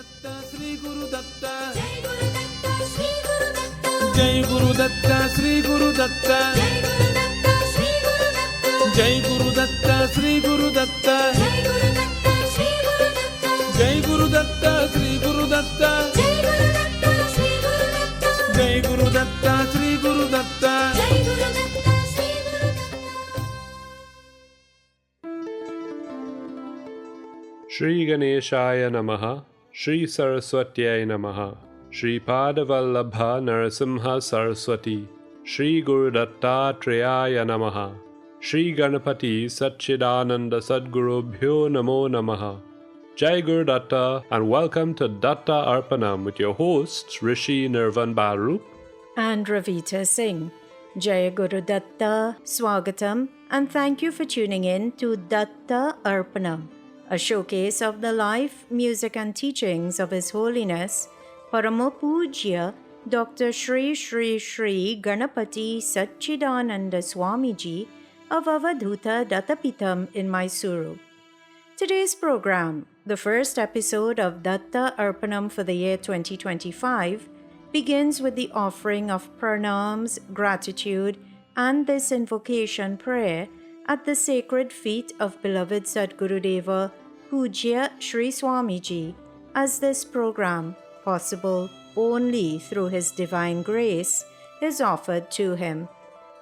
Datta Sri Guru Datta Jai Guru Datta Sri Guru Datta Jai Guru Datta Sri Guru Datta Jai Guru Datta Sri Guru Datta Jai Guru Datta Sri Guru Datta. Shri Ganeshaya Namaha, Shri Saraswatyai Namaha, Shri Padavallabha Narasimha Saraswati, Shri Guru Dattatreya Namaha, Shri Ganapati Satchidananda Sadgurubhyo Namo Namaha. Jai Guru Datta and welcome to Datta Arpanam with your hosts Rishi Nirvan Barup and Ravita Singh. Jai Guru Datta, Swagatam, and thank you for tuning in to Datta Arpanam, a showcase of the life, music and teachings of His Holiness Parama Pujya Dr. Shri Shri Shri Ganapati Satchidananda Swamiji of Avadhuta Dattapitam in Mysuru. Today's program, the first episode of Datta Arpanam for the year 2025, begins with the offering of pranams, gratitude, and this invocation prayer at the sacred feet of beloved Sadgurudeva Pujya Shri Swamiji, as this program, possible only through His divine grace, is offered to him.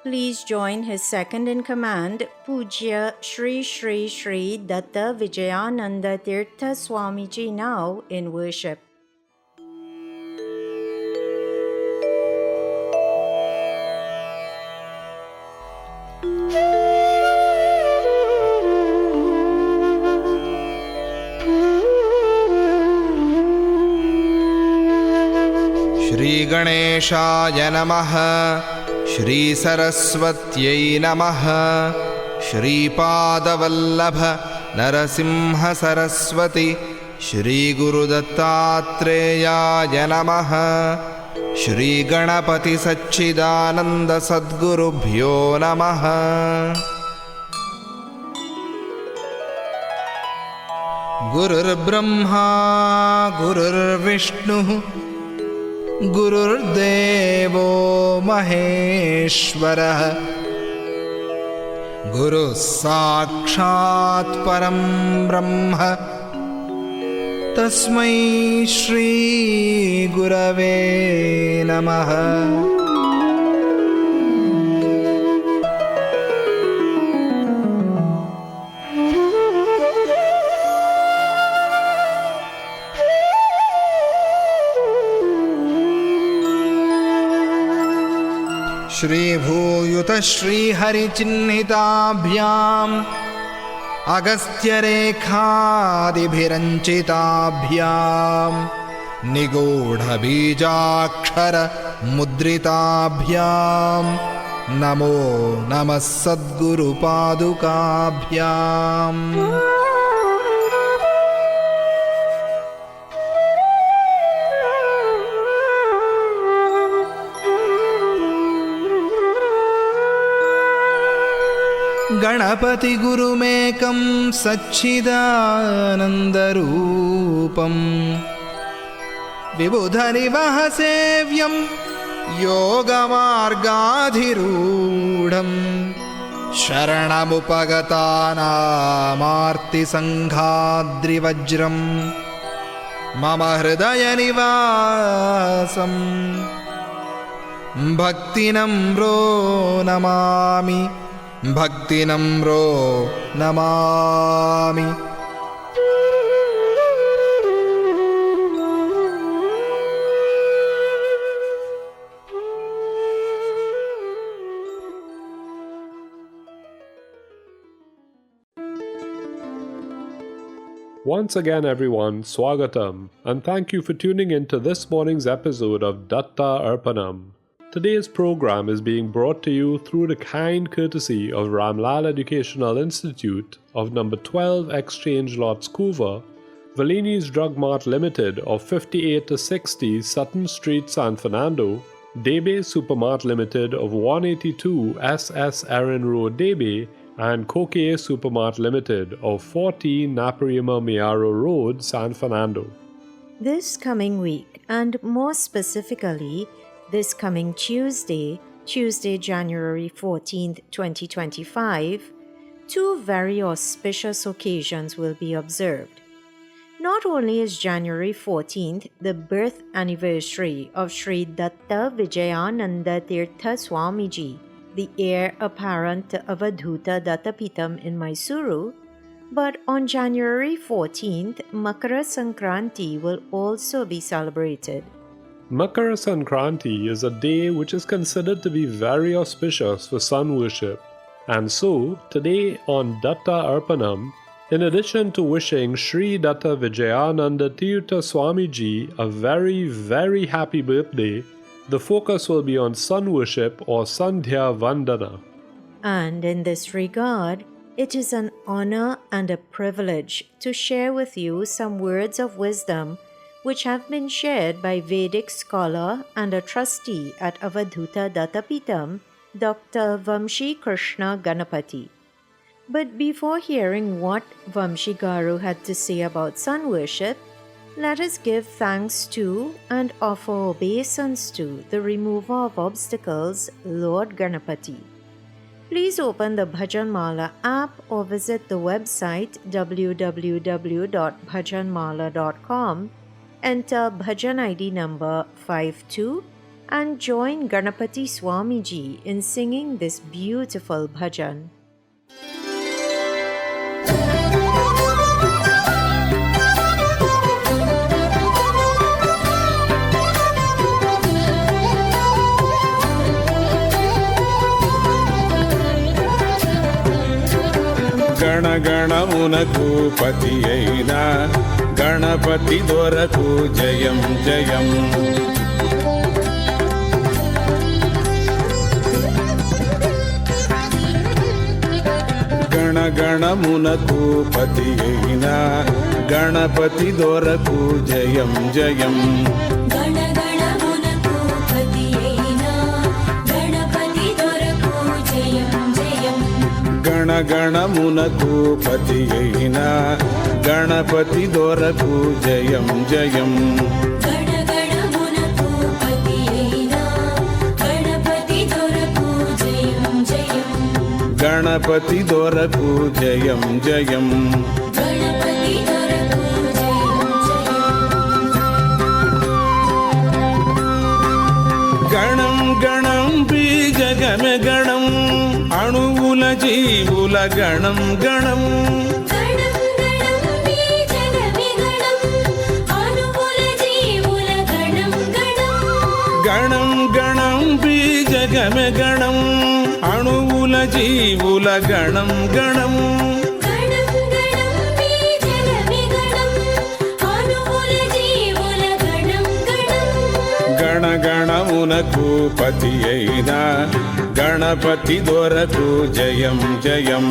Please join His second-in-command, Pujya Shri Shri Shri Datta Vijayananda Tirtha Swamiji now in worship. Shri Ganeshaya Namaha, Shri Saraswatyai Namaha, Shri Padavallabha Narasimha Saraswati, Shri Guru Dattatreya Namaha, Shri Ganapati Satchidananda Sadgurubhyo Namaha. Gurur Brahma Gurur Vishnu Gururdevo Maheshwarah, Guru Sakshat Param Brahma, Tasmai Shri Gurave Namaha. Shri Bhuyuta Shri Hari Chinnhitabhyam Agastya Rekhadibhiranchitabhyam Nigodha Bijakshara Mudritabhyam Namo Namas Sadguru Padukabhyam. Ganapati Gurumekam Satchidanandarupam Vibhudhanivahasevyam Yogamargadhirudham Sharanamupagatanaamarti Sanghadrivajram Mama Hridaya Nivasam Bhaktinamro Namami Bhakti Namro Namami. Once again everyone, Swagatam, and thank you for tuning in to this morning's episode of Datta Arpanam. Today's program is being brought to you through the kind courtesy of Ramlal Educational Institute of number 12 Exchange Lots Couva, Valini's Drug Mart Limited of 58-60 Sutton Street, San Fernando, Debe Supermart Limited of 182 SS Erin Road, Debe, and Koke Supermart Limited of 14 Naparima Miaro Road, San Fernando. This coming week, and more specifically, this coming Tuesday, January 14th, 2025, two very auspicious occasions will be observed. Not only is January 14th the birth anniversary of Sri Datta Vijayananda Tirtha Swamiji, the heir apparent to Avadhuta Dattapitam in Mysuru, but on January 14th, Makara Sankranti will also be celebrated. Makara Sankranti is a day which is considered to be very auspicious for sun worship. And so, today on Datta Arpanam, in addition to wishing Sri Datta Vijayananda Tirtha Swamiji a very, very happy birthday, the focus will be on sun worship or Sandhya Vandana. And in this regard, it is an honor and a privilege to share with you some words of wisdom which have been shared by Vedic scholar and a trustee at Avadhuta Dattapitam, Dr. Vamshi Krishna Ganapati. But before hearing what Vamshi Garu had to say about sun worship, let us give thanks to and offer obeisance to the remover of obstacles, Lord Ganapati. Please open the Bhajanmala app or visit the website www.bhajanmala.com, enter Bhajan ID number 52 and join Ganapati Swamiji in singing this beautiful bhajan. గణగణమునకు పతి అయిన గణపతి దొరకు జయం జయం. గణగణమునకు పతి అయిన గణపతి దొరకు జయం జయం. గణగణమునకు పతి అయిన గణపతి దొరకు జయం జయం. గణపతి దొరకు జయం జయం. గణం గణం బీజగమే గణం అణువుల జీవుల గణం గణం. గణం గణం బీజగమే గణం అణువుల జీవుల గణం గణం. గణగణమునకు పతి అయిన గణపతి దొరకు జయం జయం.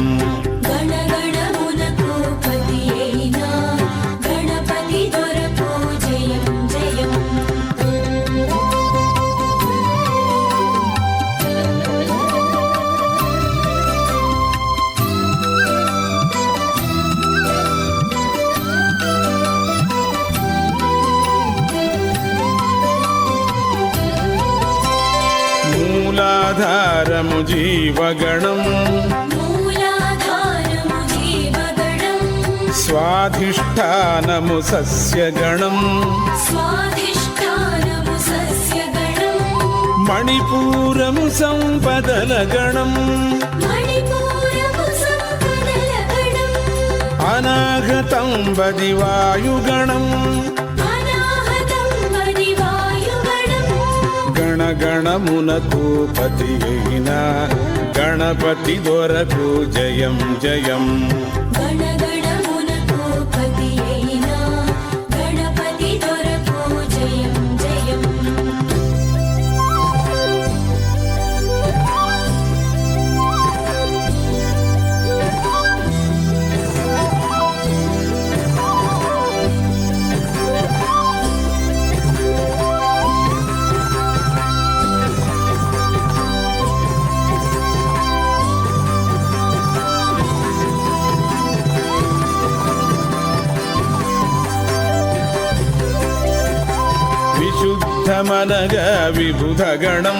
మూలాధారము జీవగణం స్వాధిష్ఠానము సస్యగణం మణిపూరము సంపదల గణం అనాగతం బది వాయుగణం. గణగణమునకు పతి అయిన గణపతి దొరకు జయం జయం. విశుద్ధమనగ విబుధగణం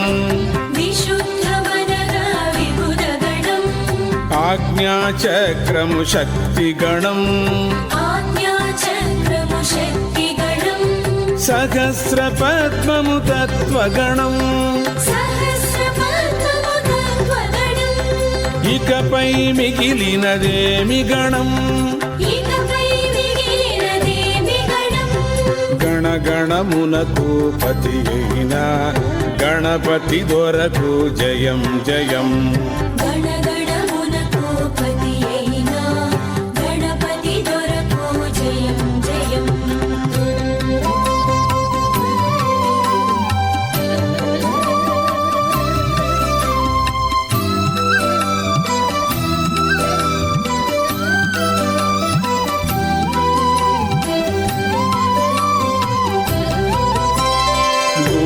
ఆజ్ఞాచక్రము శక్తిగణం సహస్రపద్మము తత్వగణం ఇకపై మిగిలినదేమి గణం గణగణమునకు పతి అయిన గణపతి దొరకు జయం జయం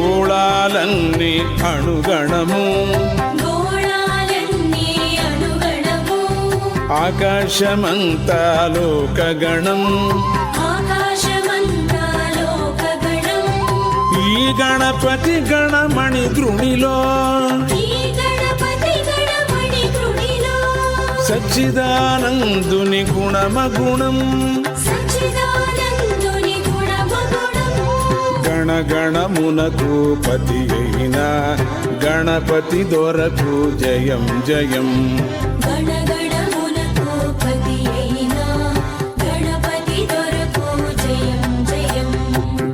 గోళాలన్నీ అణుగణము ఆకాశమంతా లోకగణం ఈ గణపతి గణమణి ద్రుణిలో సచ్చిదానందుని గుణమగుణం గణగణమునకు పతి అయిన గణపతి దొరకు జయం జయం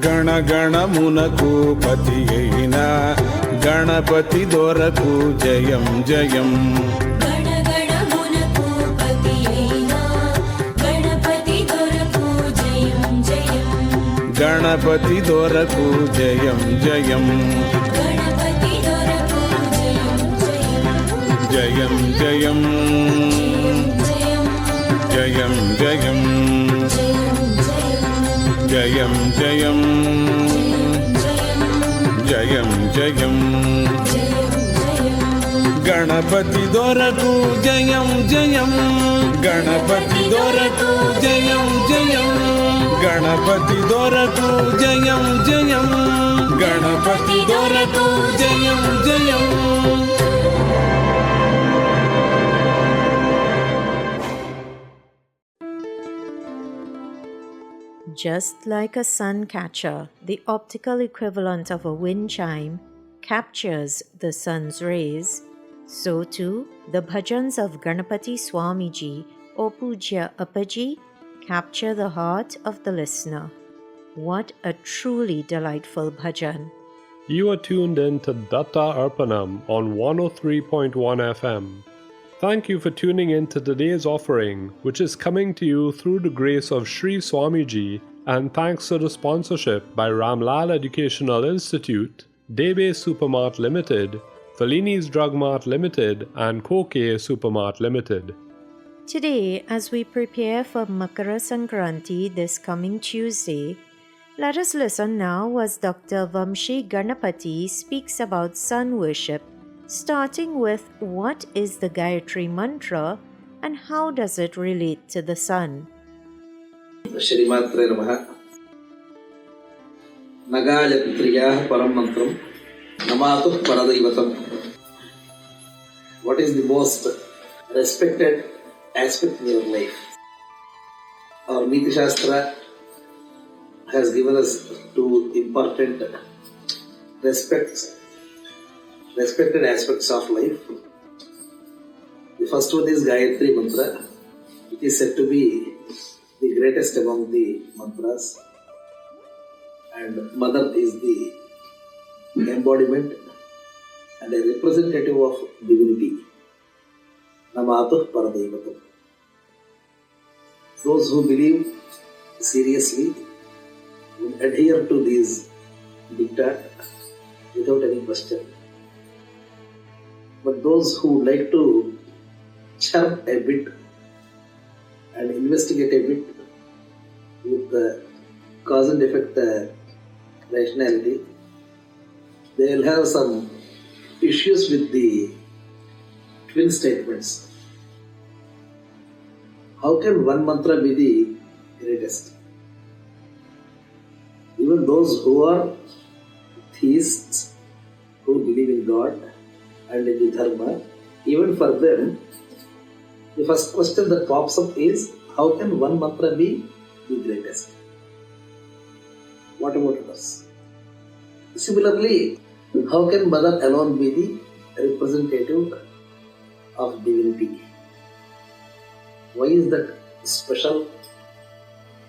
గణగణమునకు పతి అయిన గణపతి దొరకు జయం జయం గణపతి దొరకు జయం జయం జయం జయం జయం జయం జయం జయం జయం జయం గణపతి దొరకు జయం జయం గణపతి దొరకు జయం జయం గణపతి దొరకు జయం జయం గణపతి దొరకు జయం జయం Just like a sun catcher, the optical equivalent of a wind chime, captures the sun's rays, so too the bhajans of Ganapati Swamiji or Pujya Appaji capture the heart of the listener. What a truly delightful bhajan. You are tuned in to Datta Arpanam on 103.1 FM. Thank you for tuning in to today's offering, which is coming to you through the grace of Sri Swamiji and thanks to the sponsorship by Ramlal Educational Institute, Debe Supermart Limited, Fellini's Drug Mart Limited and Koke Supermart Limited. Today, as we prepare for Makara Sankranti this coming Tuesday, let us listen now as Dr. Vamshi Ganapati speaks about sun worship, starting with what is the Gayatri Mantra and how does it relate to the sun. Shrimatre Namaha Nagaya Pitriyah Param Mantram Namatu Paradaivatam. What is the most respected aspect in your life? Our Niti Shastra has given us two important respected aspects of life. The first one is Gayatri Mantra. It is said to be the greatest among the mantras, and Mother is the embodiment and a representative of divinity. Namatuh Paradaivatam. Those who believe seriously will adhere to these diktat without any question. But those who like to chirp a bit and investigate a bit with the cause and effect rationality, they will have some issues with the twin statements. How can one mantra be the greatest? Even those who are theists who believe in God and in the Dharma, even for them, the first question that pops up is, how can one mantra be the greatest? What about others? Similarly, how can Mother alone be the representative of divinity? Why is that special,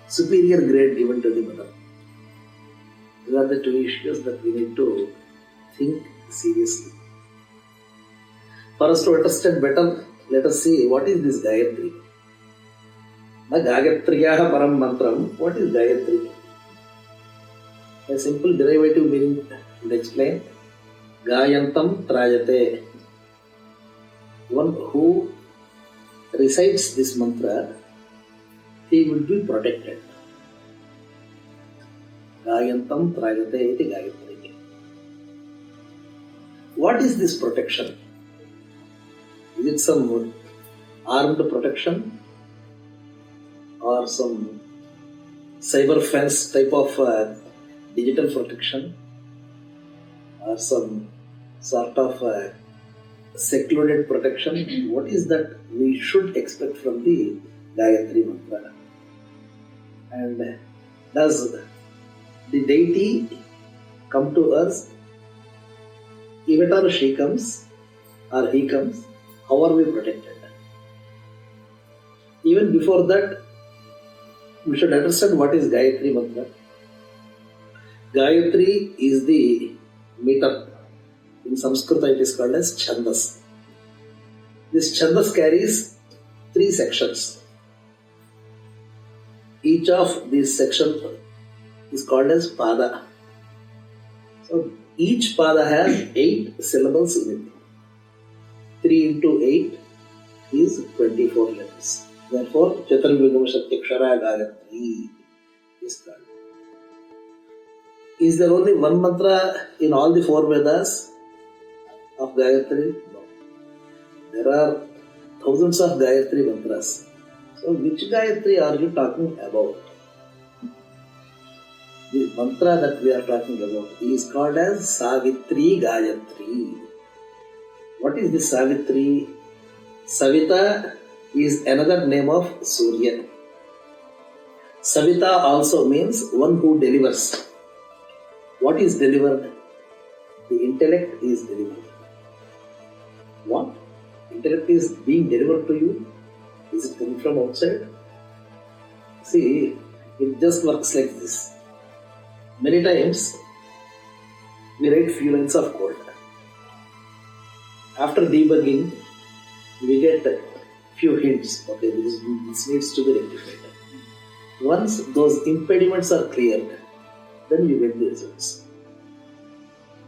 superior grade given to the Mother? These are the two issues that we need to think seriously. For us to understand better, let us see what is this Gayatri. Na Gayatriyaha Param Mantram. What is Gayatri? A simple derivative meaning to explain. Gayantam Trayate. One who recites this mantra, he will be protected. Gayantam Trayate iti Gayatri. What is this protection? Is it some armed protection or some cyber fence type of digital protection or some sort of secluded protection? What is that we should expect from the Gayatri mantra? And does the deity come to us even or she comes or he comes? How are we protected? Even before that, we should understand what is Gayatri mantra. Gayatri is the meter. In Sanskrit it is called as Chandas. This Chandas carries 3 sections. Each of these sections is called as Pada. So each Pada has 8 syllables in it. 3 into 8 is 24 letters. Therefore, Chaturvigam Shatyakshara Gayatri is called. Is there only one mantra in all the 4 Vedas of Gayatri? No. There are thousands of Gayatri mantras. So, which Gayatri are you talking about? This mantra that we are talking about is called as Savitri Gayatri. What is this Savitri? Savita is another name of Surya. Savita also means one who delivers. What is delivered? The intellect is delivered. What? Intellect is being delivered to you? Is it coming from outside? See, it just works like this. Many times, we write few lines of code. After debugging, we get few hints. Okay, this needs to be rectified. Once those impediments are cleared, then we get the results.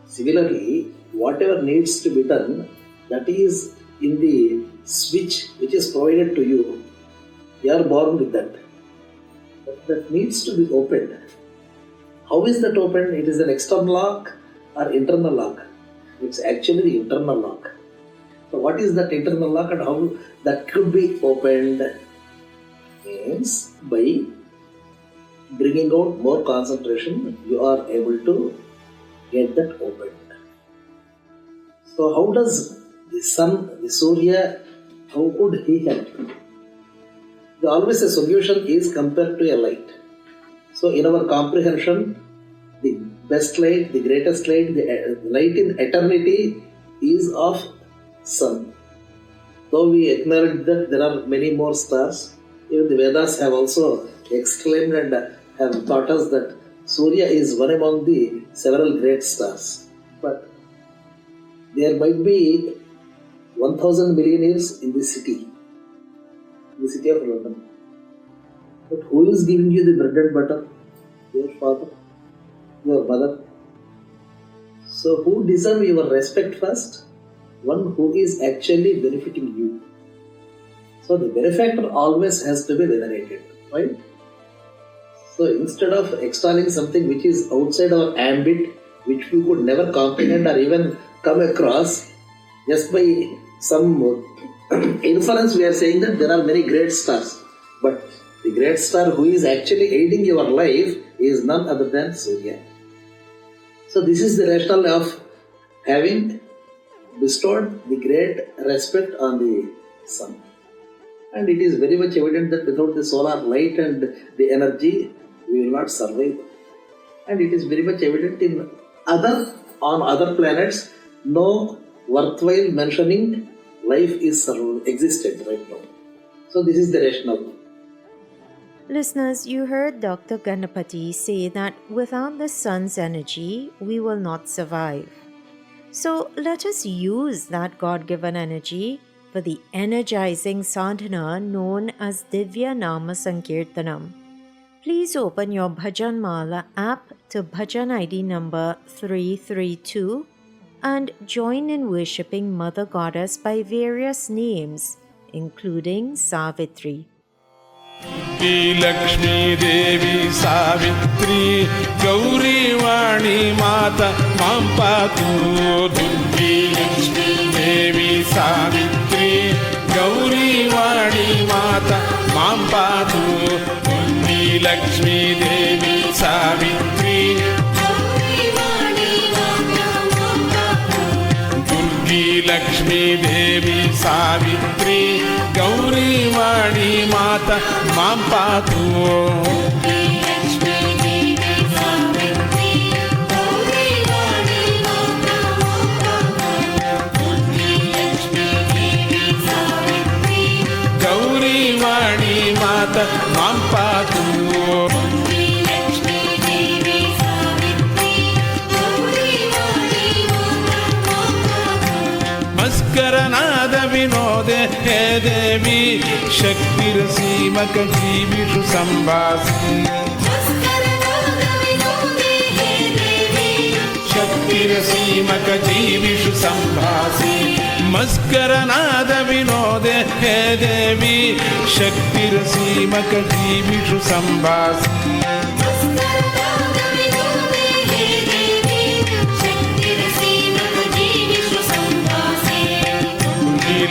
Similarly, whatever needs to be done, that is in the switch which is provided to you. You are born with that. But that needs to be opened. How is that opened? It is an external lock or internal lock? It's actually the internal lock. So what is that internal lock and how that could be opened? Means by bringing out more concentration, you are able to get that opened. So how does the sun, the Surya, how could he help? Always a solution is compared to a light. So in our comprehension, the best light, the greatest light, the light in eternity is of sun. Though we acknowledge that there are many more stars, even the Vedas have also exclaimed and have taught us that Surya is one among the several great stars. But there might be 1,000 millionaires in the city of London. But who is giving you the bread and butter? Your father, your mother. So who deserves your respect first? One who is actually benefiting you. So the benefactor always has to be venerated, right? So instead of extolling something which is outside our ambit, which we could never comprehend or even come across, just by some inference we are saying that there are many great stars. But the great star who is actually aiding your life is none other than Surya. So this is the rationale of having bestowed the great respect on the sun. And it is very much evident that without the solar light and the energy, we will not survive. And it is very much evident on other planets, no worthwhile mentioning life is existed right now. So this is the rationale. Listeners, you heard Dr. Ganapati say that without the sun's energy, we will not survive. So let us use that God-given energy for the energizing sadhana known as Divya Nama Sankirtanam. Please open your Bhajan Mala app to Bhajan ID number 332 and join in worshipping Mother Goddess by various names, including Savitri. Lakshmi देवी सावित्री गौरी वाणी माता मां पातु दुर्गी लक्ष्मी देवी सावित्री गौरी वाणी माता मां पातु दुर्गी लक्ष्मी देवी सावित्री दुर्गी लक्ष्मी देवी सावित्री गौरी वाणी माता मां पातु गौरी वाणी माता मां पातु मस्करनाद विनोदे हे देवी शक्तिरसीमक जीविषु संभासि शक्तिरसीमक जीविषु संभासि मस्करनाद विनोदे हे देवी शक्तिरसीमक जीविषु संभासि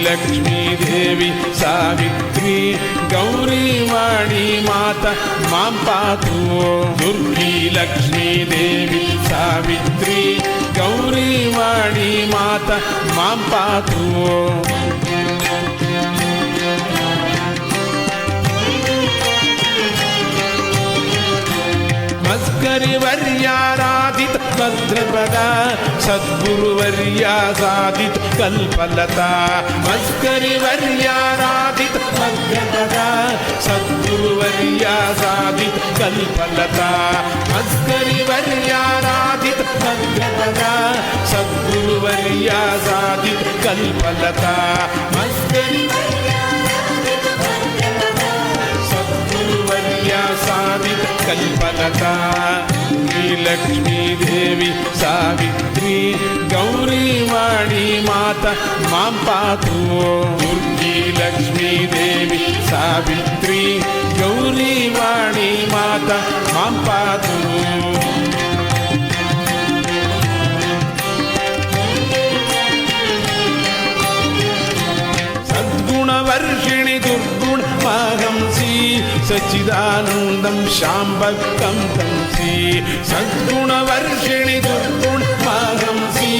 लक्ष्मी देवी सावित्री गौरी वाणी माता मां पातु दुर्गी लक्ष्मी देवी सावित्री गौरी वाणी माता मां पातु मस्करिवर्याराधित भद्रपदा सद्गुरुवर्या साधित कल्पलता मस्करिवर्याराधित भद्रपदा सद्गुरुवर्या साधित कल्पलता मस्करिवर्याराधित भद्रपदा सद्गुरुवर्या साधित कल्पलता सद्गुरुवर्या साधित कल्पलता लक्ष्मी देवी सावित्री गौरी वाणी माता मां पातु दुर्गी लक्ष्मी देवी सावित्री गौरी वाणी माता मां पातु सद्गुणवर्षिणि दुर्गुण माहंसी सच्चिदानन्दं शाम्भक्तं तंसी सद्गुणवर्षिणि दुर्गुण माहंसी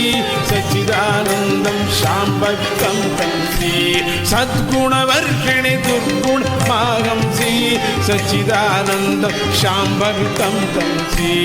सच्चिदानन्दं शाम्भक्तं तंसी सद्गुणवर्षिणि दुर्गुण माहंसी सच्चिदानन्दं शाम्भक्तं तंसी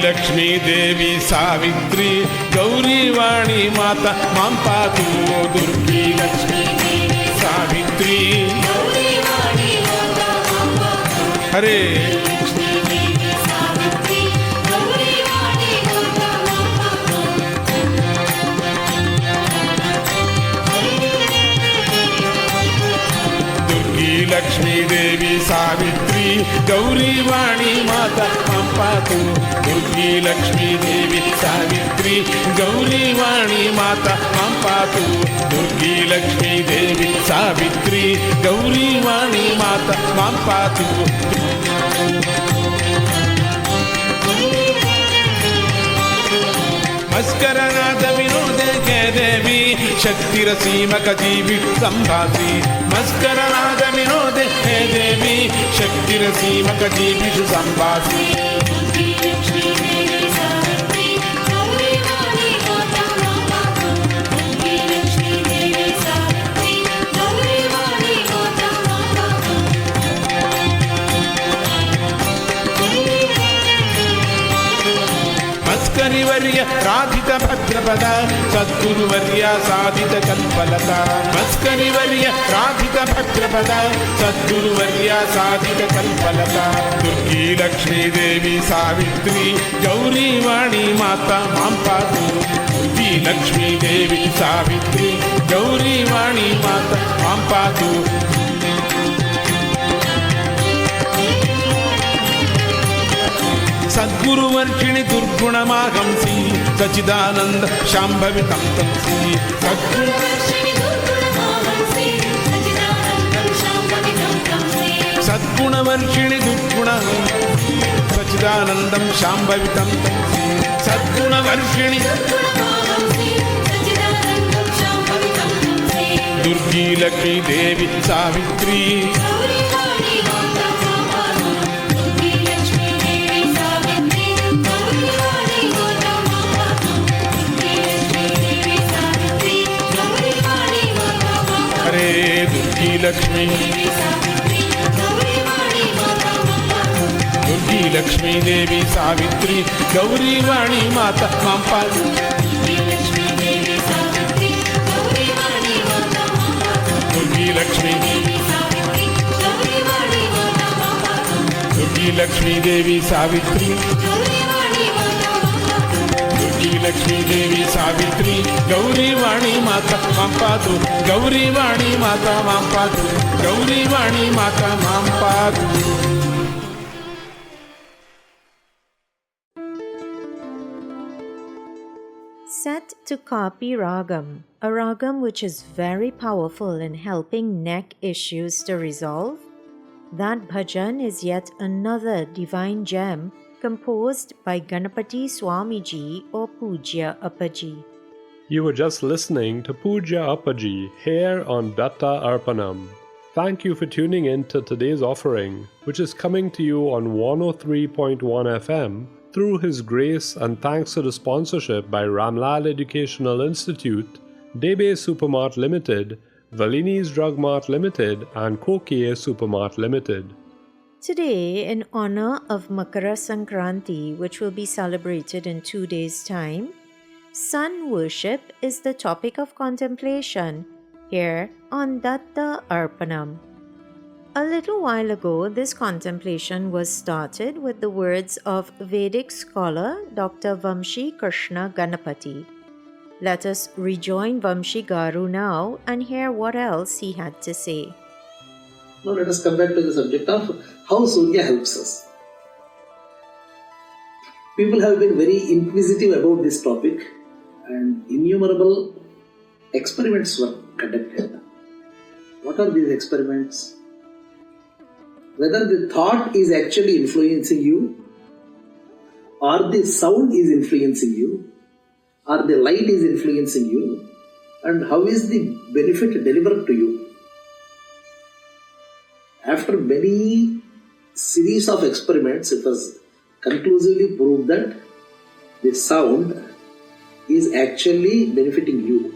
लक्ष्मी देवी सावित्री गौरी वाणी माता मां पातु दुर्गी लक्ष्मी देवी सावित्री हरे लक्ष्मी देवी सावित्री गौरी वाणी माता मां पातु दुर्गी लक्ष्मी देवी सावित्री गौरी वाणी माता मां पातु दुर्गी लक्ष्मी देवी सावित्री सावित्री गौरी वाणी माता मां पातु मस्करनाद विनोद के देवी शक्तिरसीमक जीवि संभाति मस्करनाद विनोद के देवी शक्तिरसीमक जीविषु संभाति मस्करिवर्य राधित भद्रपद सद्गुरुवर्य साधित कल्पलता मस्करिवर्य राधित भद्रपद सद्गुरुवर्य साधित कल्पलता दुर्गी लक्ष्मी देवी सावित्री गौरी वाणी माता मां पातु दुर्गी लक्ष्मी देवी सावित्री गौरी वाणी माता मां पातु सद्गुरुवर्षिणि दुर्गुणमागंसि सच्चिदानंद शाम्भवि तं तंसि सद्गुणवर्षिणि दुर्गुण सच्चिदानन्दं शाम्भवि तं तंसि सद्गुणवर्षिणि दुर्गी लक्ष्मी देवी सावित्री दुर्गी लक्ष्मी दुर्गी लक्ष्मी देवी सावित्री गौरी वाणी माता मां पातु दुर्गी लक्ष्मी देवी सावित्री गौरी वाणी माता मां पातु दुर्गी लक्ष्मी देवी सावित्री गौरी वाणी माता मां पातु गौरी वाणी माता मां पातु गौरी वाणी माता मां पातु Set to Kapi Ragam, a ragam which is very powerful in helping neck issues to resolve. That bhajan is yet another divine gem composed by Ganapati Swamiji or Pujya Appaji. You were just listening to Pujya Appaji here on Datta Arpanam. Thank you for tuning in to today's offering, which is coming to you on 103.1 FM through His grace and thanks to the sponsorship by Ramlal Educational Institute, Debe Supermart Limited, Valini's Drug Mart Limited and Kokye Supermart Limited. Today, in honor of Makara Sankranti, which will be celebrated in 2 days' time, sun worship is the topic of contemplation here on Datta Arpanam. A little while ago, this contemplation was started with the words of Vedic scholar Dr. Vamshi Krishna Ganapati. Let us rejoin Vamshi Garu now and hear what else he had to say. Now let us come back to the subject of how Surya helps us. People have been very inquisitive about this topic and innumerable experiments were conducted. What are these experiments? Whether the thought is actually influencing you, or the sound is influencing you, or the light is influencing you, and how is the benefit delivered to you. After many series of experiments, it was conclusively proved that the sound is actually benefiting you.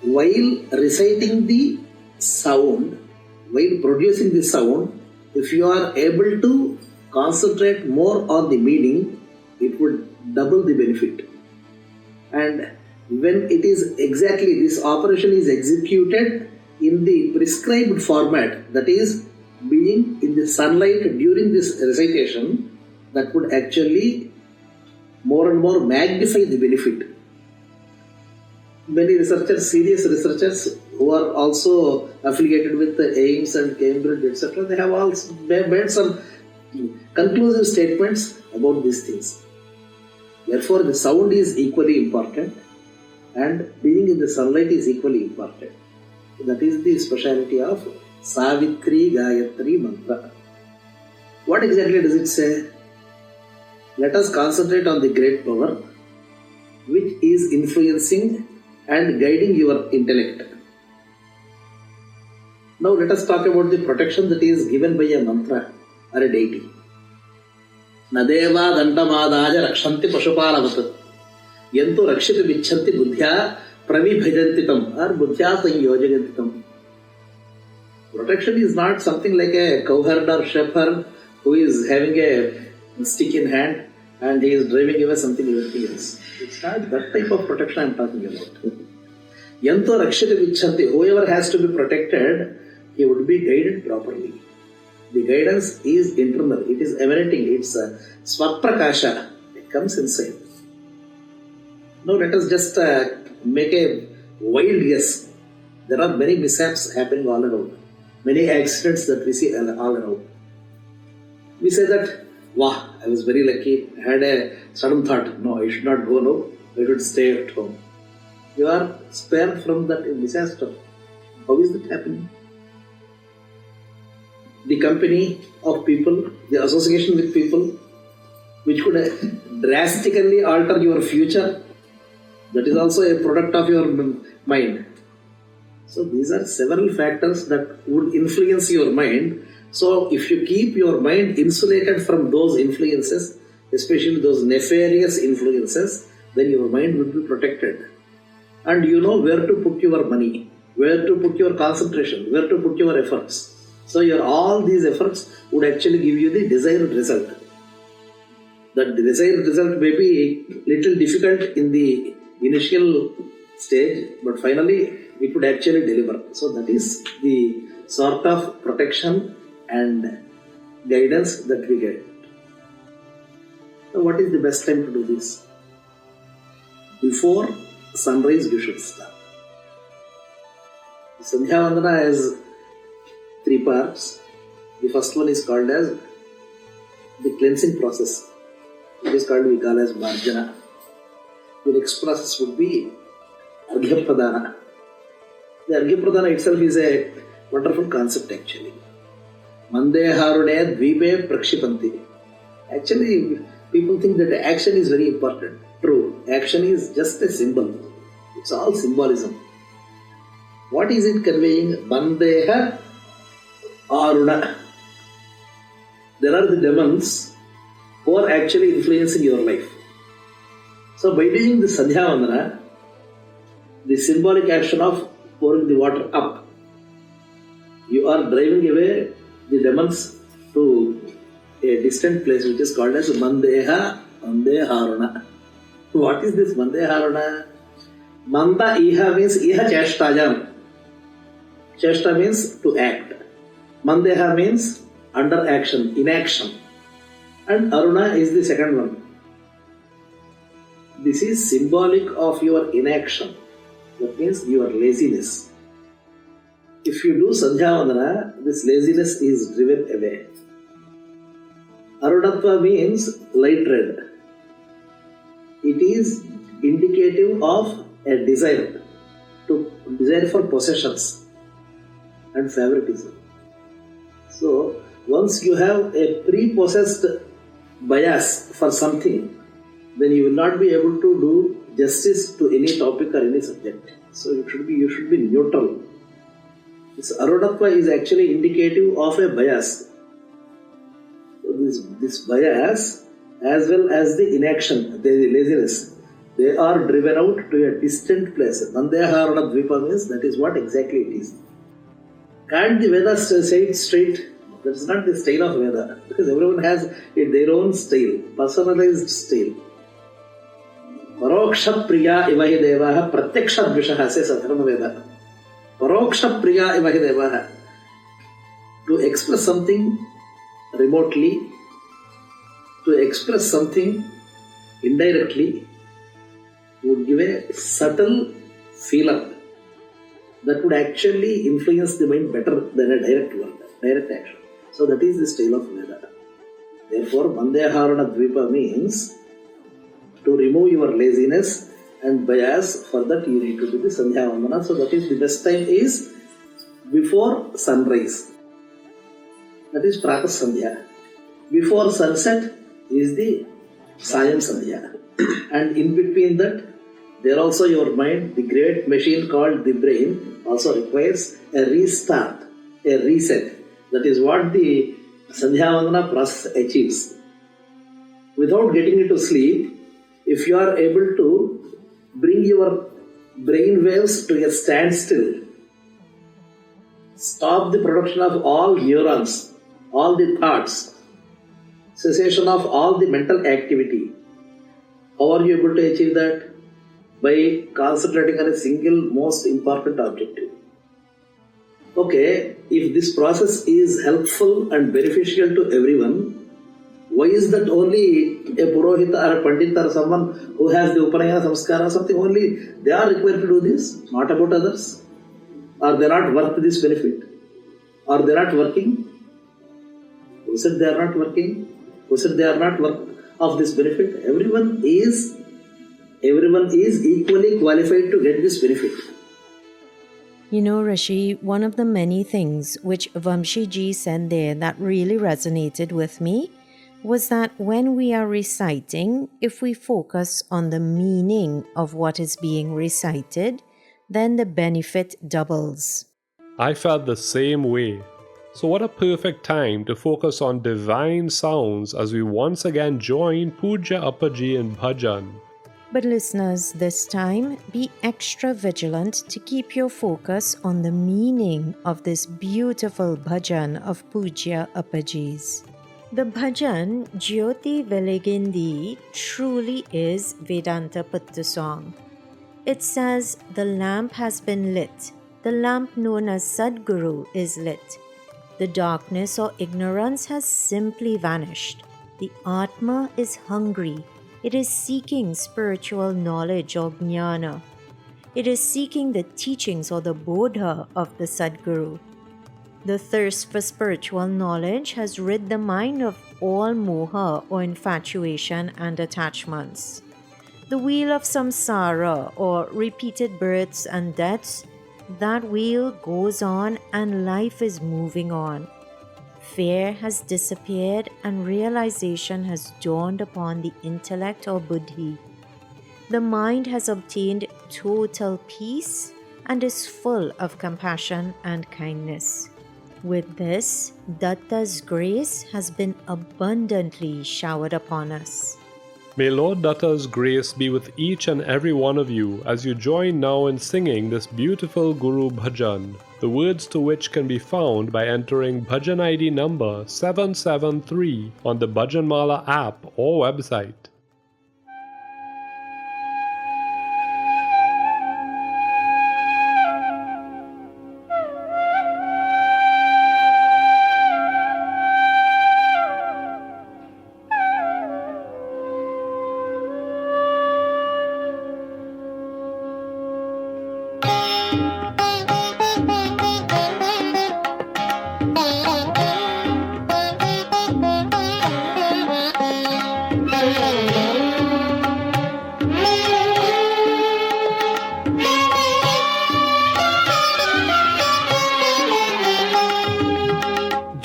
While reciting the sound, while producing the sound, if you are able to concentrate more on the meaning, it would double the benefit. And when it is exactly this operation is executed in the prescribed format, that is being in the sunlight during this recitation, that would actually more and more magnify the benefit. Many researchers, serious researchers who are also affiliated with the AIMS and Cambridge, etc., they have also made some conclusive statements about these things. Therefore, the sound is equally important and being in the sunlight is equally important. That is the speciality of Savitri Gayatri mantra. What exactly does it say? Let us concentrate on the great power which is influencing and guiding your intellect. Now let us talk about the protection that is given by a mantra or a deity. Nadeva Dandamadaja Rakshanti Pashupalavat Yantu Rakshita Vichanti Buddhya Pravibhajantitam or Buddhya Sanyojagantitam. Protection is not something like a cowherd or shepherd who is having a stick in hand and he is driving away everything else. It's not that type of protection I am talking about. Yanto Rakshita Vichanti, whoever has to be protected, he would be guided properly. The guidance is internal, it is emanating, it's Swaprakasha, it comes inside. Now let us just make a wild guess. There are many mishaps happening all around, many accidents that we see all around. We say that, wow, I was very lucky, I had a sudden thought, no, I should not go now, I should stay at home. You are spared from that disaster. How is that happening? The company of people, the association with people, which could drastically alter your future, that is also a product of your mind. So these are several factors that would influence your mind. So if you keep your mind insulated from those influences, especially those nefarious influences, then your mind will be protected. And you know where to put your money, where to put your concentration, where to put your efforts. So all these efforts would actually give you the desired result. That desired result may be little difficult in the initial stage, but finally it would actually deliver. So that is the sort of protection and guidance that we get. So what is the best time to do this? Before sunrise you should start. Sandhya Vandana has 3 parts. The first one is called as the cleansing process. It is called, we call as Marjana. The next process would be Arghya Pradhana. The Arghya Pradhana itself is a wonderful concept actually. Mande Harune Dvipe Prakshipanti. Actually, people think that action is very important. True, action is just a symbol. It's all symbolism. What is it conveying? Bandeha Aruna. There are the demons who are actually influencing your life. So by doing the Sandhya Vandana, the symbolic action of pouring the water up, you are driving away the demons to a distant place which is called as Mandeha Mandeharuna. What is this Mandeharuna? Manda Iha means Iha Cheshtajam. Cheshta means to act. Mandeha means under action, inaction. And Aruna is the second one. This is symbolic of your inaction. That means your laziness. If you do Sandhya Vandana, this laziness is driven away. Arunatva means light red. It is indicative of a desire for possessions and favoritism. So once you have a pre-possessed bias for something, then you will not be able to do justice to any topic or any subject. So you should be neutral. This Arunatva is actually indicative of a bias. So this bias, as well as the inaction, the laziness, they are driven out to a distant place. Mandeharuna Dvipa means that is what exactly it is. Can't the Vedas say it straight? That's not the style of Veda, because everyone has their own style, personalized style. Paroksha Priya Ivahi Devaha Pratyaksha Dvishaha says Atharvana Veda. Paroksha Priya Ivahi Devaha. To express something remotely, to express something indirectly, would give a subtle feeler that would actually influence the mind better than a direct action. So that is the style of Veda. Therefore, Mandeharuna Dvipa means to remove your laziness and bias. For that you need to do the Sandhya Vandana. So that is the best time is before sunrise. That is Pratah Sandhya. Before sunset is the Sayam Sandhya. And in between that, there also your mind, the great machine called the brain, also requires a restart, a reset. That is what the Sandhya Vandana process achieves. Without getting into sleep, if you are able to bring your brain waves to a standstill, stop the production of all neurons, all the thoughts, cessation of all the mental activity. How are you able to achieve that? By concentrating on a single most important objective. Okay, if this process is helpful and beneficial to everyone, why is that only a Purohita or a Pandit or someone who has the Upanayana Samskara or something, only they are required to do this, not about others? Are they not worth this benefit? Are they not working? Who said they are not working? Who said they are not worth of this benefit? Everyone is equally qualified to get this benefit. You know, Rishi, one of the many things which Vamshi ji said there that really resonated with me was that when we are reciting, if we focus on the meaning of what is being recited, then the benefit doubles. I felt the same way. So what a perfect time to focus on divine sounds as we once again join Puja Appaji in bhajan. But listeners, this time, be extra vigilant to keep your focus on the meaning of this beautiful bhajan of Puja Appaji's. The bhajan Jyoti Veligindi truly is Vedanta Puttu song. It says the lamp has been lit. The lamp known as Sadguru is lit. The darkness or ignorance has simply vanished. The Atma is hungry. It is seeking spiritual knowledge or jnana. It is seeking the teachings or the bodha of the Sadguru. The thirst for spiritual knowledge has rid the mind of all moha or infatuation and attachments. The wheel of samsara or repeated births and deaths, that wheel goes on and life is moving on. Fear has disappeared and realization has dawned upon the intellect or buddhi. The mind has obtained total peace and is full of compassion and kindness. With this, Datta's grace has been abundantly showered upon us. May Lord Datta's grace be with each and every one of you as you join now in singing this beautiful Guru Bhajan, the words to which can be found by entering Bhajan ID number 773 on the Bhajanmala app or website.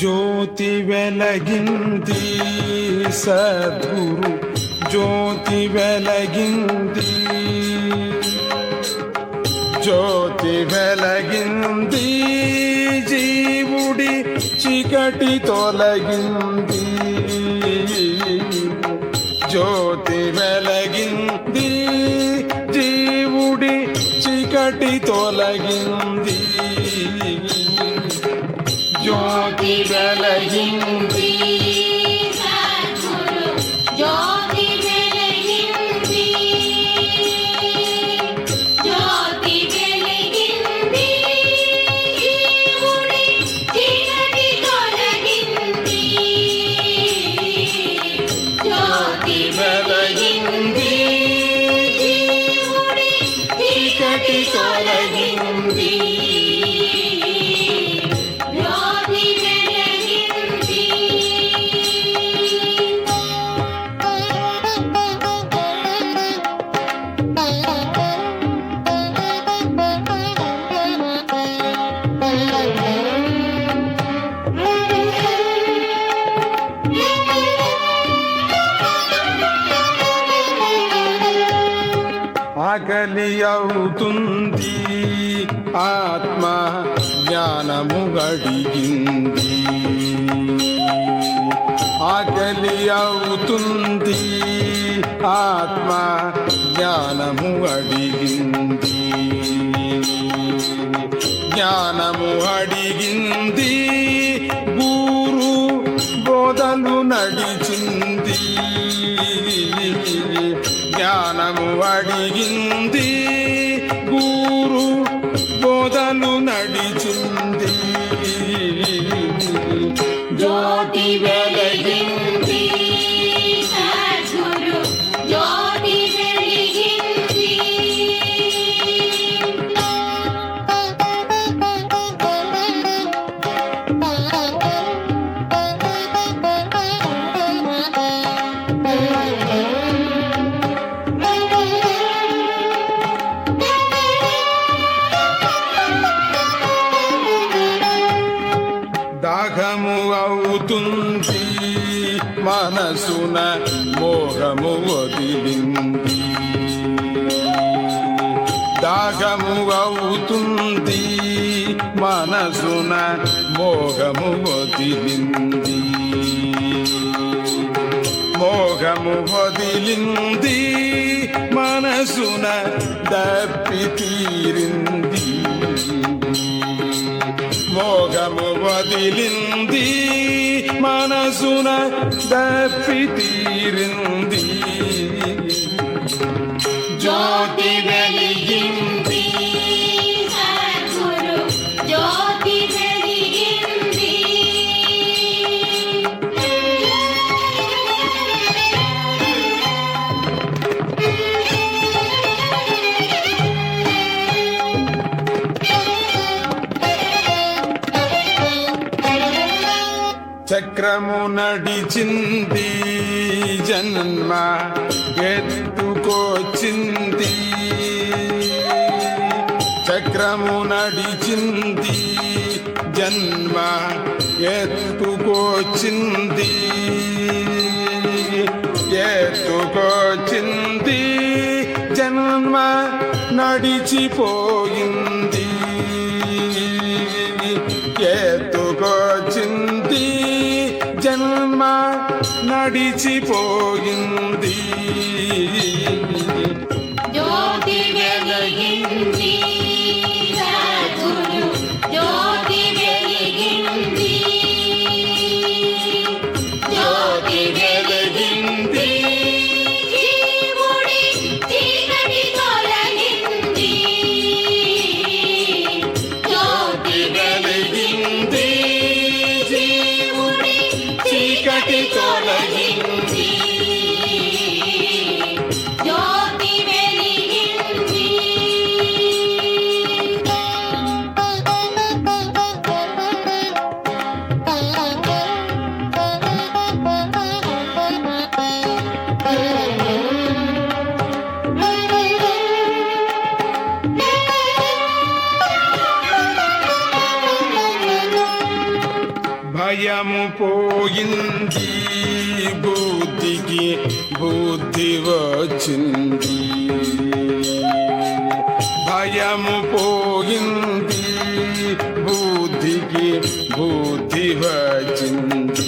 జ్యోతి వెలగింది సద్గురు జ్యోతి వెలగింది జ్యోతి వెలగింది జీవుడి చీకటి తొలగింది జ్యోతి వెలగింది జీవుడి చీకటి తొలగింది జ్యోతి వెలగింది సద్గురు జ్యోతి వెలగింది జ్యోతి వెలగింది జీవుడి చీకటి తొలగింది జ్యోతి వెలగింది జీవుడి చీకటి తొలగింది ఆకలి అవుతుంది ఆత్మ జ్ఞానము అడిగింది. ఆకలి అవుతుంది ఆత్మ జ్ఞానము అడిగింది. జ్ఞానము అడిగింది గురు బోధలు నడిచింది. జ్ఞానము అడిగింది గురు బోధలు నడిచింది. జ్యోతి వెలిగింది సద్గురు జ్యోతి వెలిగింది. దాహము అవుతుంది మనసున మోహము వదిలింది. దాహము అవుతుంది మనసున మోహము వదిలింది. మోహము వదిలింది మనసున దప్పి తీరింది. మోహము వదిలింది మనసున దప్పి తీరింది. జ్యోతి వెలిగింది సద్గురు జ్యోతి వెలిగింది. చక్రము నడిచింది జన్మ ఎత్తుకొచ్చింది. చక్రము నడిచింది జన్మ ఎత్తుకొచ్చింది. ఎత్తుకొచ్చింది జన్మ నడిచిపోయింది. ఎత్తుకొచ్చింది జన్మ నడిచిపోయింది. జ్యోతి వెలిగింది సద్గురు జ్యోతి వెలిగింది. జ్యోతి వెలిగింది జీవుడి చీకటి తొలగింది. జ్యోతి వెలిగింది జీవుడి చీకటి తొలగింది. జ్యోతి వెలిగింది. భయము పోయింది బుద్ధికి బుద్ధి వచ్చింది. భయము పోయింది బుద్ధికి బుద్ధి వచ్చింది.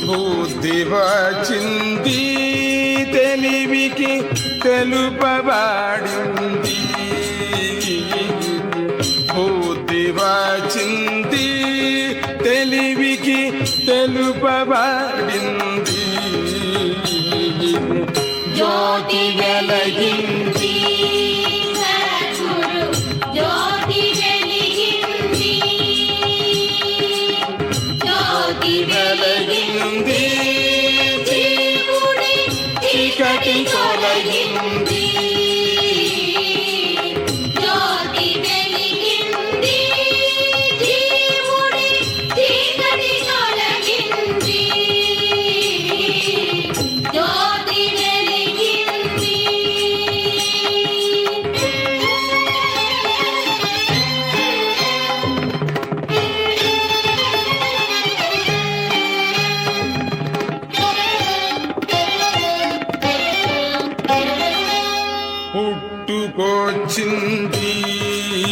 బుద్ధి వచ్చింది తెలివికి తెలుపబడింది. బుద్ధి వచ్చింది తెలివికి తెలుపబడింది. జ్యోతి వెలిగింది సద్గురు జ్యోతి వెలిగింది. జ్యోతి వెలిగింది జీవుడి చీకటి తొలగింది.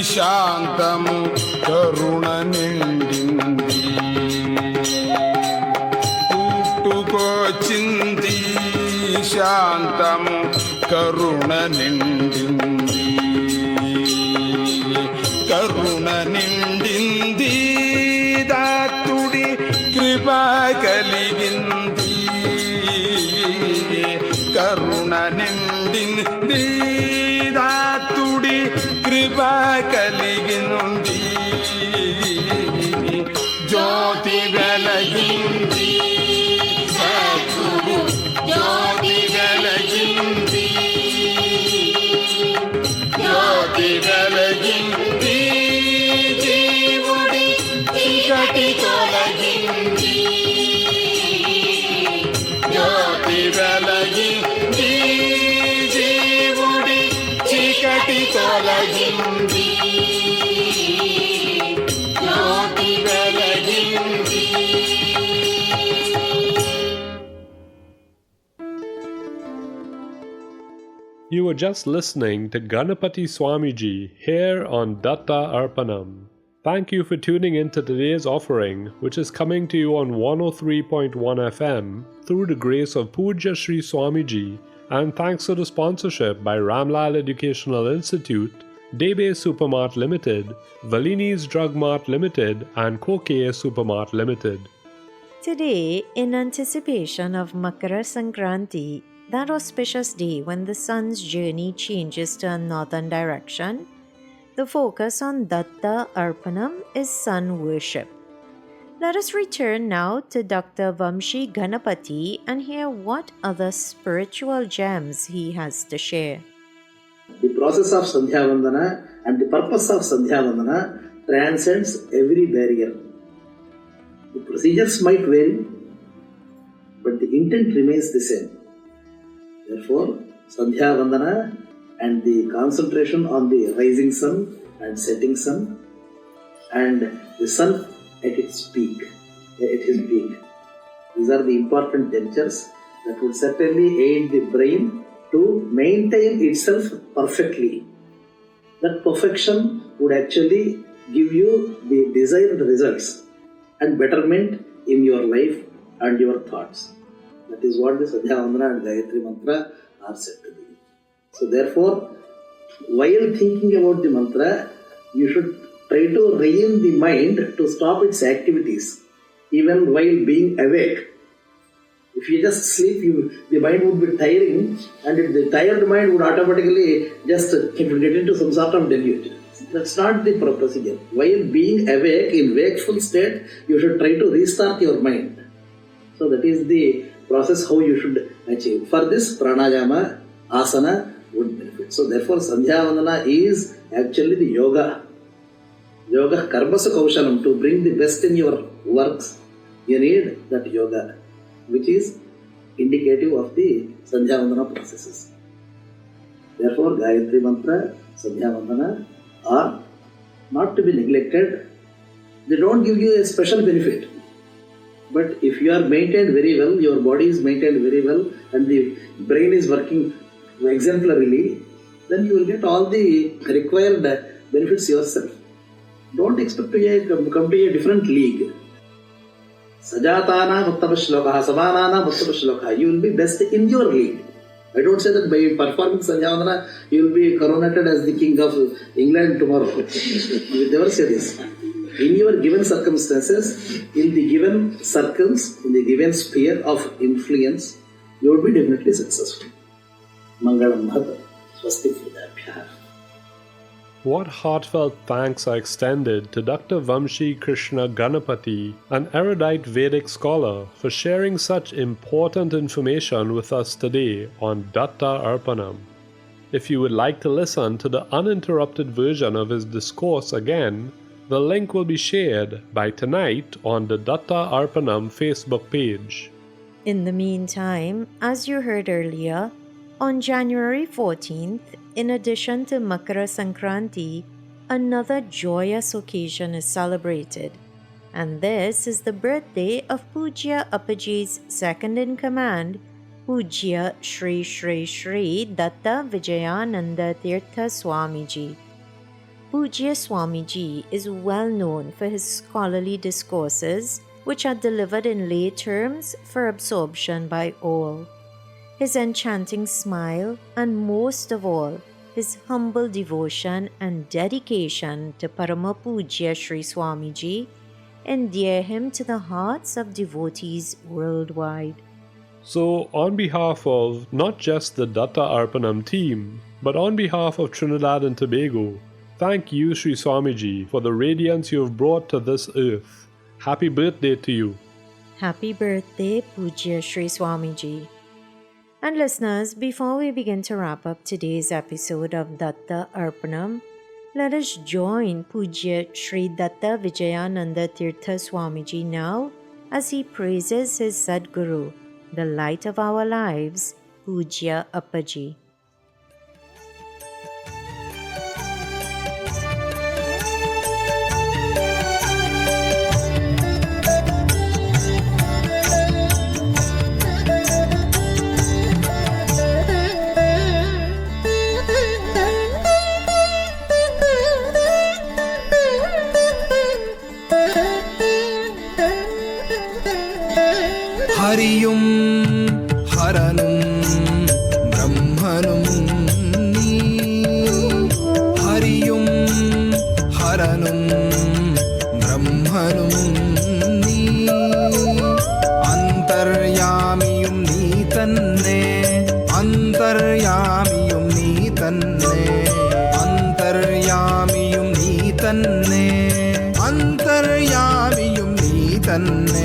శాంతము కరుణ నిండింది పుట్టుకొచ్చింది శాంతము కరుణ నిండింది కరుణ నిండింది దాతుడి కృప కలిగింది కరుణ నిండింది దాతుడి కృప కలిగింది జ్యోతి వెలగింది సద్గురు జ్యోతి వెలగింది జ్యోతి వెలగింది జీవుడి చీకటి తొలగింది జ్యోతి వెలగింది జీవుడి చీకటి తొలగింది జ్యోతి వెలగింది You were just listening to Ganapati Swamiji here on Datta Arpanam. Thank you for tuning in to today's offering, which is coming to you on 103.1 FM through the grace of Puja Sri Swamiji, and thanks to the sponsorship by Ramlal Educational Institute, Debe Supermart Limited, Valini's Drug Mart Limited, and Kokea Supermart Limited. Today, in anticipation of Makara Sankranti, that auspicious day when the sun's journey changes to a northern direction, the focus on Datta Arpanam is sun worship. Let us return now to Dr. Vamshi Ganapati and hear what other spiritual gems he has to share. The process of Sandhya Vandana and the purpose of Sandhya Vandana transcends every barrier. The procedures might vary, but the intent remains the same. Therefore, Sandhya Vandana and the concentration on the rising sun and setting sun and the sun at its peak, at his peak. These are the important gestures that would certainly aid the brain to maintain itself perfectly. That perfection would actually give you the desired results and betterment in your life and your thoughts. That is what the Sandhya Vandana and Gayatri Mantra are said to be. So therefore, while thinking about the mantra, you should try to rein the mind to stop its activities, even while being awake. If you just sleep, the mind would be tiring, and the tired mind would automatically just get into some sort of deluge. That's not the procedure. While being awake, in wakeful state, you should try to restart your mind. So that is the process how you should achieve. For this, pranayama, asana would benefit. So therefore, Sandhya Vandana is actually the yoga. Yoga karmasa kaushalam. To bring the best in your works, you need that yoga, which is indicative of the Sandhya Vandana processes. Therefore, Gayatri Mantra, Sandhya Vandana are not to be neglected. They don't give you a special benefit. But if you are maintained very well, your body is maintained very well, and the brain is working exemplarily, then you will get all the required benefits yourself. Don't expect to come to a different league. Sajatana Muttama Shlokaha, Samanana Muttama Shlokaha. You will be best in your league. I don't say that by performing Sandhya Vandana, you will be coronated as the king of England tomorrow. You will never say this. In your given circumstances, in the given circles, in the given sphere of influence, you will be definitely successful. Mangalam Bhata. Swasti Pridabhyah. What heartfelt thanks are extended to Dr. Vamshi Krishna Ganapati, an erudite Vedic scholar, for sharing such important information with us today on Datta Arpanam. If you would like to listen to the uninterrupted version of his discourse again, the link will be shared by tonight on the Datta Arpanam Facebook page. In the meantime, as you heard earlier, on January 14th, in addition to Makara Sankranti, another joyous occasion is celebrated, and this is the birthday of Pujya Appaji's second-in-command, Pujya Shri Datta Vijayananda Tirtha Swamiji. Pujya Swamiji is well known for his scholarly discourses, which are delivered in lay terms for absorption by all. His enchanting smile, and most of all, his humble devotion and dedication to Parama Pujya Sri Swamiji endear him to the hearts of devotees worldwide. So, on behalf of not just the Datta Arpanam team, but on behalf of Trinidad and Tobago, thank you, Sri Swamiji, for the radiance you have brought to this earth. Happy birthday to you. Happy birthday, Pujya Sri Swamiji. And listeners, before we begin to wrap up today's episode of Datta Arpanam, let us join Pujya Sri Datta Vijayananda Tirtha Swamiji now as he praises his Sadguru, the light of our lives, Pujya Appaji. ഹരിയും ഹരനും ബ്രഹ്മനും നീ ഹരിയും ഹരനും ബ്രഹ്മനും നീ അന്തർയാമിയും നീ തന്നെ അന്തർയാമിയും നീ തന്നെ അന്തർയാമിയും നീ തന്നെ അന്തർയാമിയും നീ തന്നെ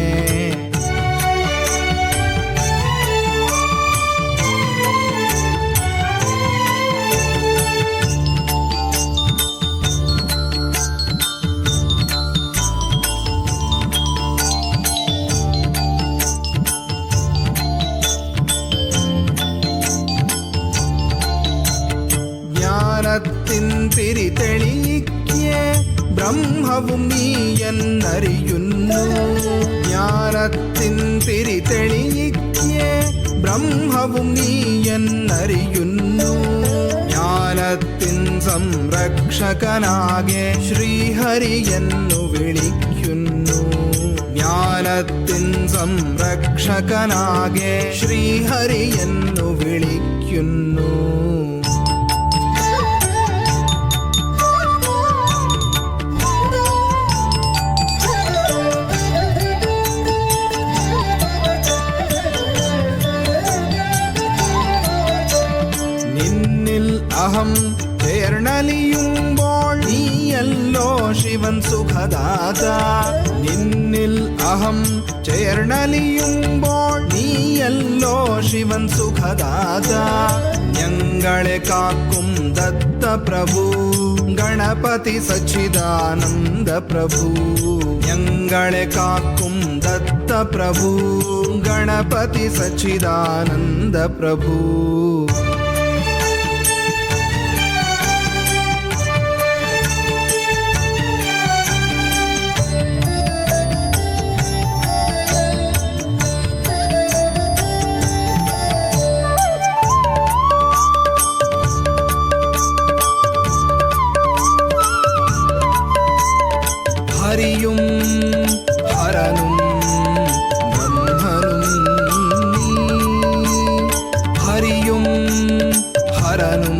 ജ്ഞാനത്തിൻ പിരി തെളിയിക്കേ ബ്രഹ്മവും നീ എന്നറിയുന്നു ജ്ഞാനത്തിൻ പിരി തെളിയിക്കേ ബ്രഹ്മവും നീ എന്നറിയുന്നു ജ്ഞാനത്തിൻ സംരക്ഷകനാകെ ശ്രീഹരി എന്നു വിളിക്കുന്നു ജ്ഞാനത്തിൻ സംരക്ഷകനാകെ ശ്രീഹരി എന്നു വിളിക്കുന്നു അഹം ചേർന്നലിയുമ്പോൾ നീയല്ലോ ശിവൻ സുഖദാത നിന്നിൽ അഹം ചേർന്നലിയുമ്പോൾ നീയല്ലോ ശിവൻ സുഖദാത ഞങ്ങളെ കാക്കും ദത്ത പ്രഭു ഗണപതി സച്ചിദാനന്ദ പ്രഭു ഞങ്ങളെ കാക്കും ദത്ത പ്രഭു ഗണപതി സച്ചിദാനന്ദ പ്രഭു ഹരിയും ഹരനും ബ്രഹ്മനും നീ ഹരിയും ഹരനും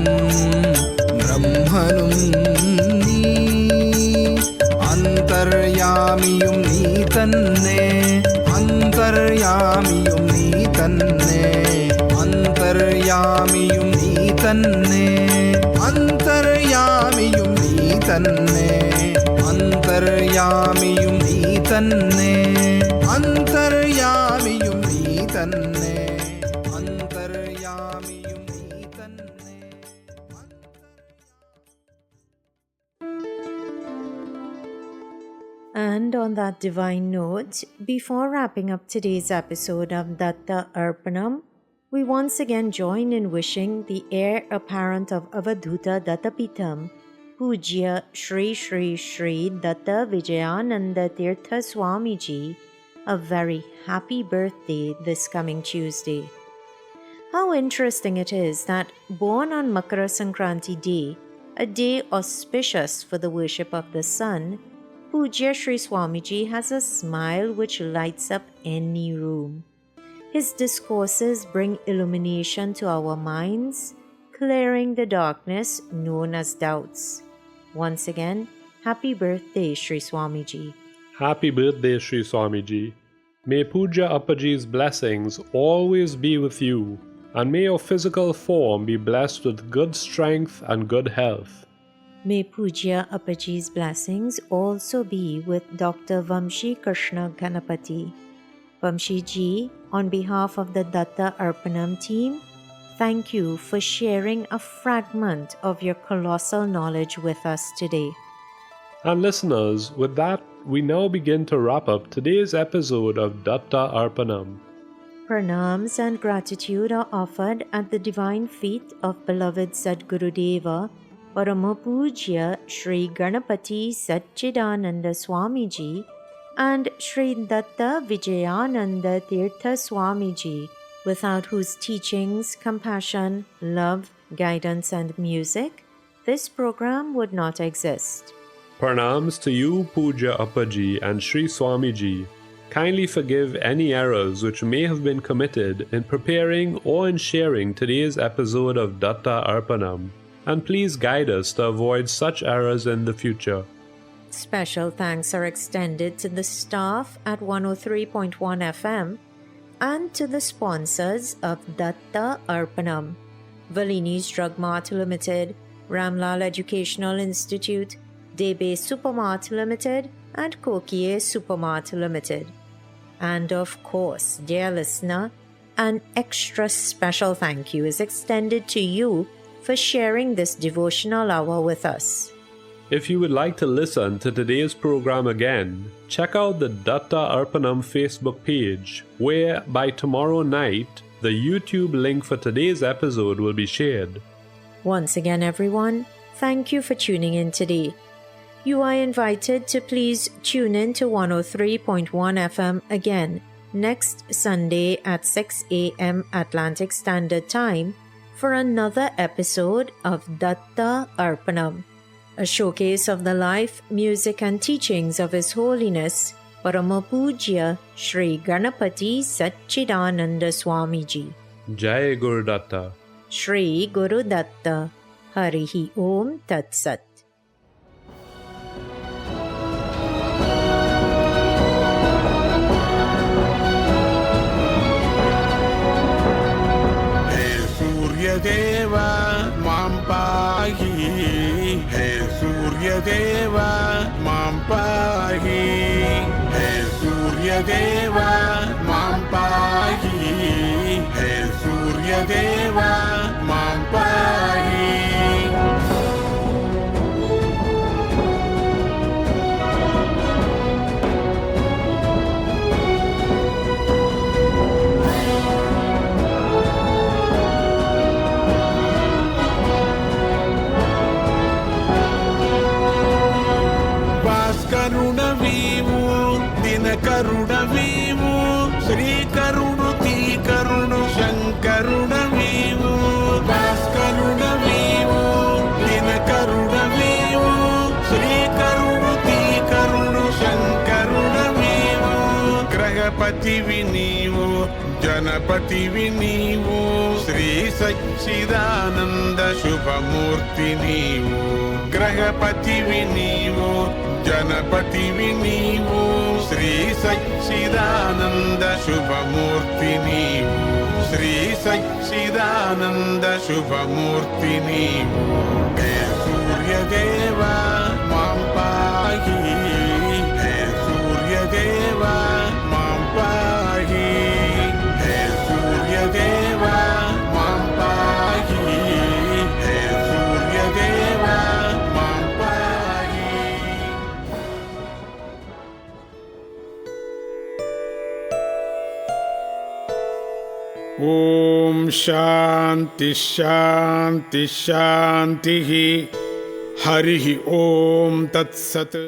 ബ്രഹ്മനും നീ അന്തർയാമിയും നീ തന്നെ അന്തർയാമിയും നീ തന്നെ അന്തർയാമിയും നീ തന്നെ അന്തർയാമിയും നീ തന്നെ അന്തർയാമിയും നീ തന്നെ അന്തർയാമിയും നീ തന്നെ അന്തർയാമിയും നീ തന്നെ. And on that divine note, before wrapping up today's episode of Datta Arpanam, we once again join in wishing the heir apparent of Avadhuta Dattapitam, Pujya Shri Shri Shri Datta Vijayananda Tirtha Swamiji, a very happy birthday this coming Tuesday. How interesting it is that born on Makara Sankranti Day, a day auspicious for the worship of the sun, Pujya Sri Swamiji has a smile which lights up any room. His discourses bring illumination to our minds, clearing the darkness known as doubts. Once again, happy birthday, Sri Swamiji. Happy birthday, Sri Swamiji. May Puja Appaji's blessings always be with you, and may your physical form be blessed with good strength and good health. May Pujya Appaji's blessings also be with Dr. Vamshi Krishna Ganapati. Vamshi ji, on behalf of the Datta Arpanam team, thank you for sharing a fragment of your colossal knowledge with us today. And listeners, with that, we now begin to wrap up today's episode of Datta Arpanam. Pranams and gratitude are offered at the divine feet of beloved Sadgurudeva, Paramapujya Sri Ganapati Satchidananda Swamiji and Sri Datta Vijayananda Tirtha Swamiji, without whose teachings, compassion, love, guidance and music, this program would not exist. Pranams to you, Puja Appaji and Sri Swamiji. Kindly forgive any errors which may have been committed in preparing or in sharing today's episode of Datta Arpanam, and please guide us to avoid such errors in the future. Special thanks are extended to the staff at 103.1 FM and to the sponsors of Datta Arpanam, Valini's Drug Mart Limited, Ramlal Educational Institute, Debe Supermart Limited, and Kokie Supermart Limited. And of course, dear listener, an extra special thank you is extended to you for sharing this devotional hour with us. If you would like to listen to today's program again, check out the Datta Arpanam Facebook page, where by tomorrow night, the YouTube link for today's episode will be shared. Once again, everyone, thank you for tuning in today. You are invited to please tune in to 103.1 FM again next Sunday at 6 a.m. Atlantic Standard Time for another episode of Datta Arpanam, a showcase of the life, music and teachings of His Holiness Paramapujya Sri Ganapati Satchidananda Swamiji. Jai Guru Datta. Shri Guru Datta. Harihi Om Tat Sat. सूर्यदेवा मां पाहि हे सूर्यदेवा मां पाहि हे सूर्यदेवा मां पाहि हे सूर्यदेवा मां पाहि కరుణవీవు దిన కరుణవీవు శ్రీ కరుణుతి కరుణు శంకరుణవీవు భాస్కరుణవీవు దిన కరుణవీవు శ్రీ కరుణుతి కరుణు శంకరుణవీవు గ్రహపతివి నీవు జనపతివి నీవు శ్రీ సచ్చిదానంద శుభమూర్తి నీవు గ్రహపతివి నీవు జనపతివి నీవు శ్రీ సచ్చిదానంద శుభమూర్తి నీవు శ్రీ సచ్చిదానంద శుభమూర్తి నీవు హే సూర్యదేవా మాం పాహి హే సూర్యదేవా మాం పాహి హే సూర్యదేవా మాం పాహి హే సూర్యదేవా మాం పాహి. ఓం శాంతి శాంతి శాంతి హరి ఓం తత్సత్.